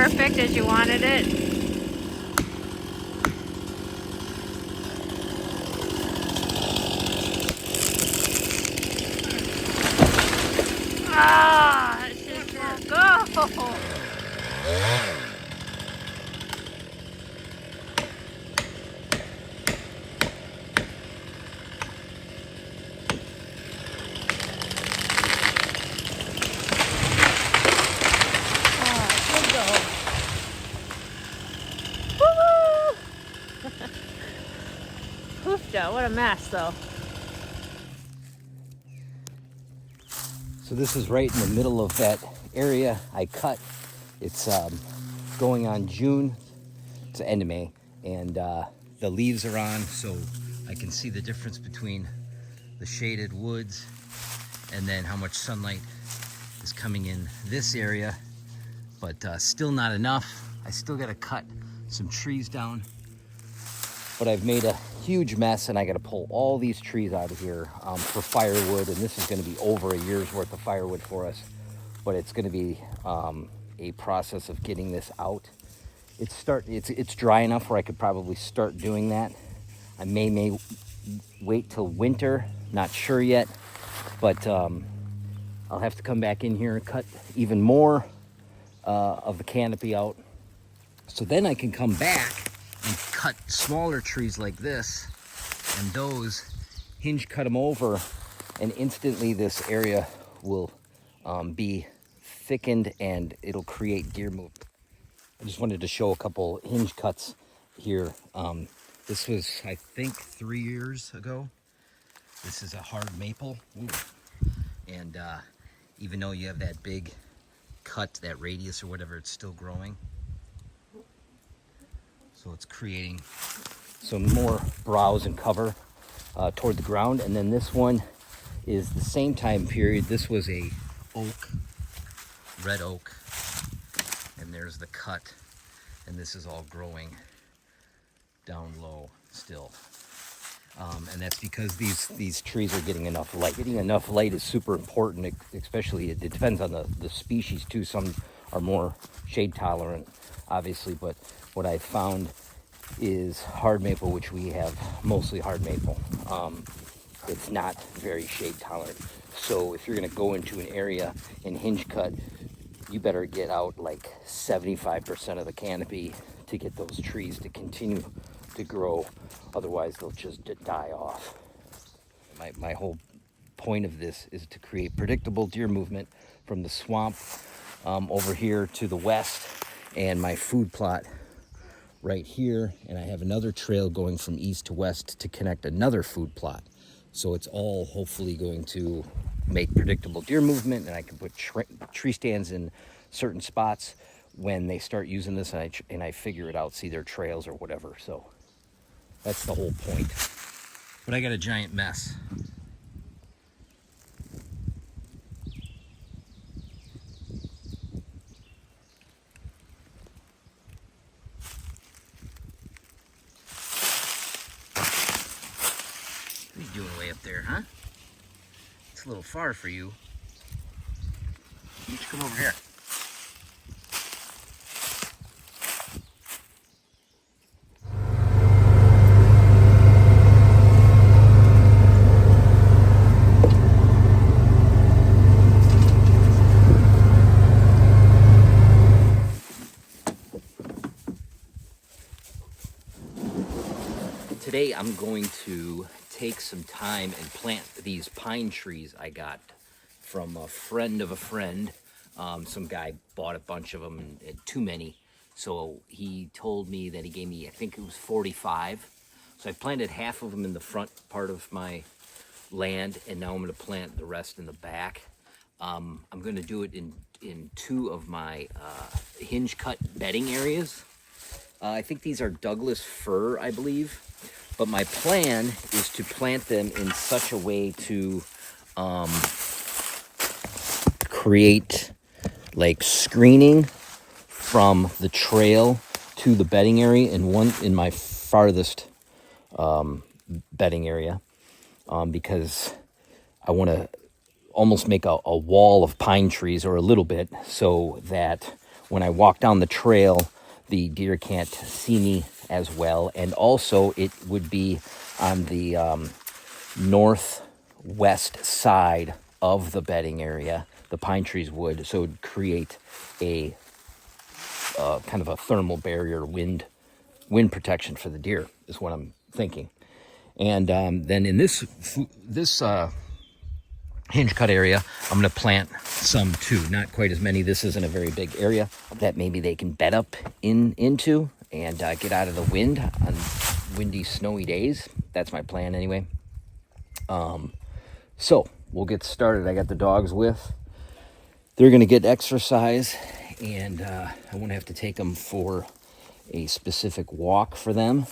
perfect as you wanted it? Ah, it just won't go. What a mess, though. So this is right in the middle of that area I cut. It's going on June. It's the end of May, and the leaves are on, so I can see the difference between the shaded woods and then how much sunlight is coming in this area, but still not enough. I still got to cut some trees down, but I've made a huge mess, and I got to pull all these trees out of here for firewood, and this is going to be over a year's worth of firewood for us, but it's going to be a process of getting this out. It's dry enough where I could probably start doing that. I may wait till winter, not sure yet, but I'll have to come back in here and cut even more of the canopy out, so then I can come back and cut smaller trees like this, and those hinge cut them over, and instantly this area will be thickened and it'll create deer movement. I just wanted to show a couple hinge cuts here. This was, I think, 3 years ago. This is a hard maple. Ooh. And even though you have that big cut, that radius or whatever, it's still growing. So it's creating some more browse and cover toward the ground. And then this one is the same time period. This was a oak, red oak, and there's the cut, and this is all growing down low still. And that's because these trees are getting enough light. Getting enough light is super important, especially it depends on the species too. Some are more shade tolerant, obviously, but what I found is hard maple, which we have mostly hard maple. It's not very shade tolerant. So if you're gonna go into an area and hinge cut, you better get out like 75% of the canopy to get those trees to continue to grow. Otherwise they'll just die off. My whole point of this is to create predictable deer movement from the swamp over here to the west, and my food plot right here, and I have another trail going from east to west to connect another food plot. So it's all hopefully going to make predictable deer movement, and I can put tree stands in certain spots when they start using this, and I figure it out, see their trails or whatever. So that's the whole point. But I got a giant mess. What are you doing way up there, huh? It's a little far for you. You should come over here. Today I'm going to take some time and plant these pine trees I got from a friend of a friend. Some guy bought a bunch of them, and too many. So he told me that he gave me, I think it was 45. So I planted half of them in the front part of my land, and now I'm going to plant the rest in the back. I'm going to do it in two of my hinge cut bedding areas. I think these are Douglas fir, I believe. But my plan is to plant them in such a way to create like screening from the trail to the bedding area in my farthest bedding area, because I want to almost make a wall of pine trees, or a little bit, so that when I walk down the trail, the deer can't see me as well. And also it would be on the northwest side of the bedding area, the pine trees would, so it would create a kind of a thermal barrier, wind protection for the deer is what I'm thinking. And then in this hinge cut area, I'm going to plant some too. Not quite as many. This isn't a very big area that maybe they can bed up into and get out of the wind on windy, snowy days. That's my plan anyway. So we'll get started. I got the dogs with. They're going to get exercise, and I won't have to take them for a specific walk for them.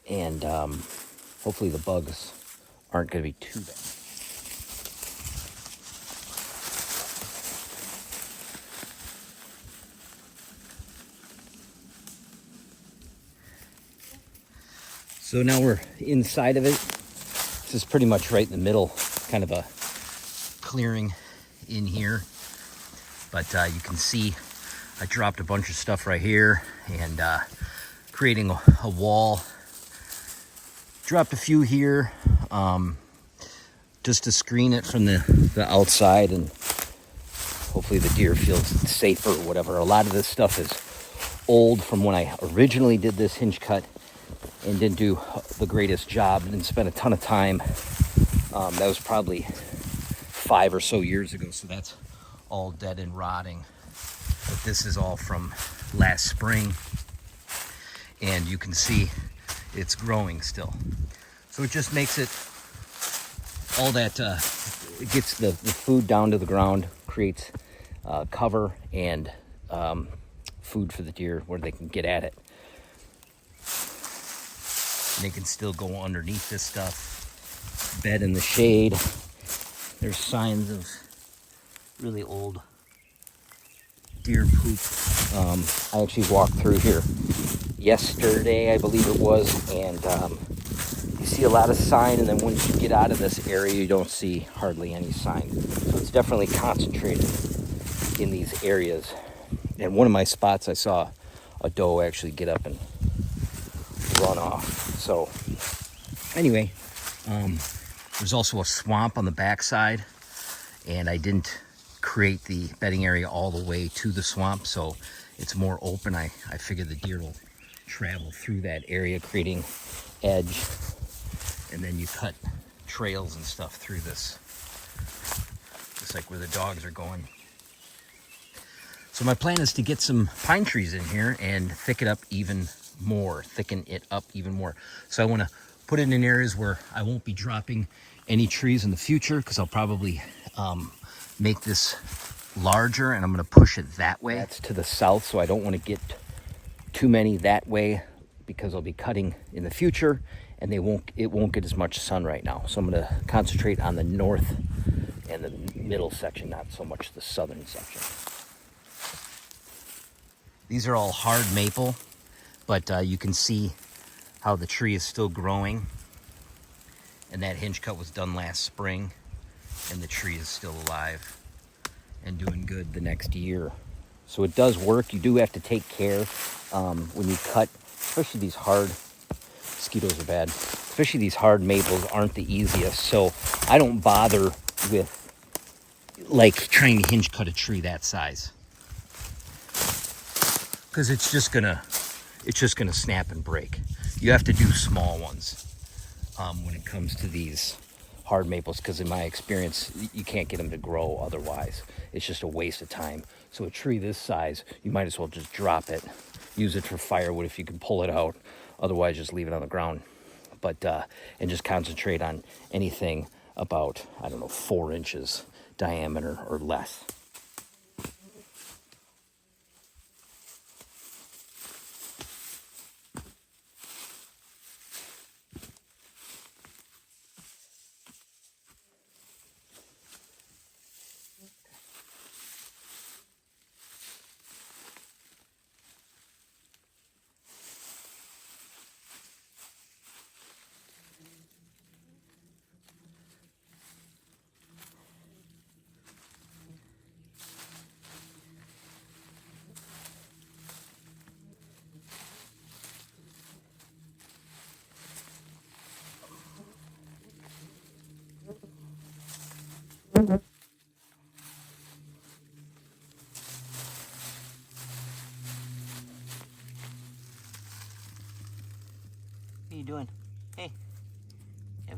And hopefully the bugs aren't going to be too bad. So now we're inside of it. This is pretty much right in the middle, kind of a clearing in here. But you can see I dropped a bunch of stuff right here and creating a wall. Dropped a few here just to screen it from the outside, and hopefully the deer feels safer or whatever. A lot of this stuff is old from when I originally did this hinge cut and didn't do the greatest job, didn't spend a ton of time. That was probably 5 or so years ago, so that's all dead and rotting. But this is all from last spring, and you can see it's growing still. So it just makes it all that, it gets the food down to the ground, creates cover and food for the deer where they can get at it. They can still go underneath this stuff, bed in the shade. There's signs of really old deer poop. I actually walked through here yesterday, I believe it was, and you see a lot of sign, and then once you get out of this area, you don't see hardly any sign. So it's definitely concentrated in these areas. And one of my spots, I saw a doe actually get up and run off. So anyway, there's also a swamp on the backside, and I didn't create the bedding area all the way to the swamp, so it's more open. I figure the deer will travel through that area, creating edge, and then you cut trails and stuff through this, just like where the dogs are going. So my plan is to get some pine trees in here and thicken it up even more. So I want to put it in areas where I won't be dropping any trees in the future, because I'll probably make this larger, and I'm going to push it that way. That's to the south, so I don't want to get too many that way, because I'll be cutting in the future, and it won't get as much sun right now. So I'm going to concentrate on the north and the middle section, not so much the southern section. These are all hard maple, but you can see how the tree is still growing, and that hinge cut was done last spring, and the tree is still alive and doing good the next year. So it does work. You do have to take care when you cut, especially these hard, mosquitoes are bad, especially these hard maples aren't the easiest. So I don't bother with like trying to hinge cut a tree that size, because it's just gonna snap and break. You have to do small ones when it comes to these hard maples, because in my experience, you can't get them to grow otherwise. It's just a waste of time. So a tree this size, you might as well just drop it, use it for firewood if you can pull it out. Otherwise, just leave it on the ground. But and just concentrate on anything about, 4 inches diameter or less.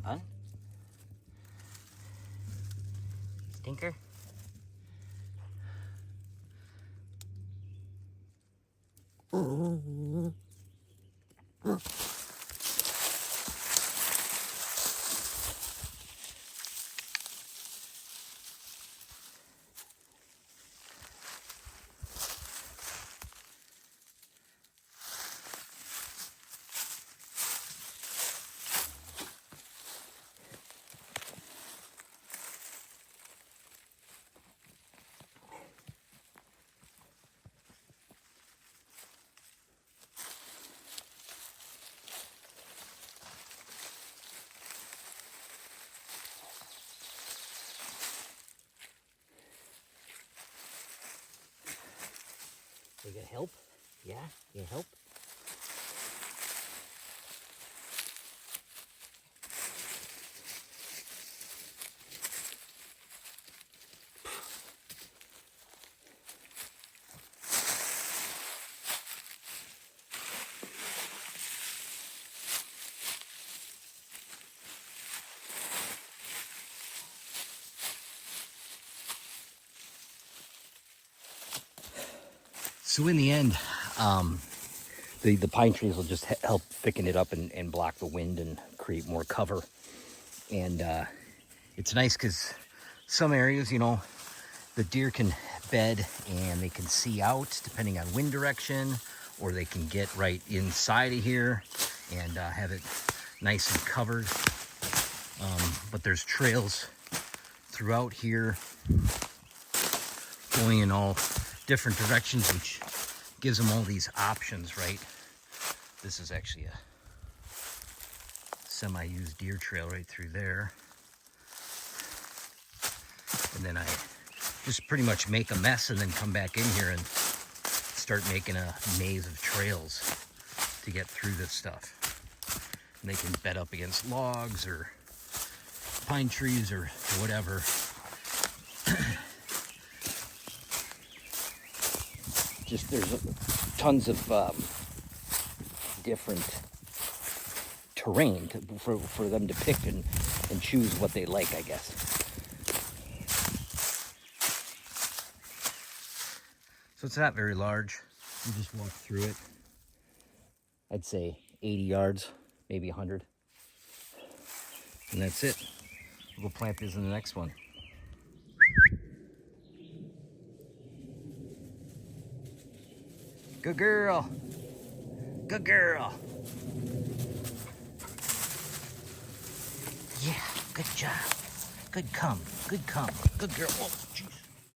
Bun? Stinker? You got help? Yeah? You help? So in the end, the pine trees will just help thicken it up and block the wind and create more cover. And it's nice because some areas, you know, the deer can bed and they can see out depending on wind direction, or they can get right inside of here and have it nice and covered. But there's trails throughout here going in all different directions, which gives them all these options, right? This is actually a semi-used deer trail right through there. And then I just pretty much make a mess and then come back in here and start making a maze of trails to get through this stuff. And they can bed up against logs or pine trees or whatever. Just there's tons of different terrain for them to pick and choose what they like, I guess. So it's not very large. You just walk through it. I'd say 80 yards, maybe 100. And that's it. We'll plant these in the next one. Good girl. Good girl. Yeah, good job. Good come. Good come. Good girl. Oh, gee.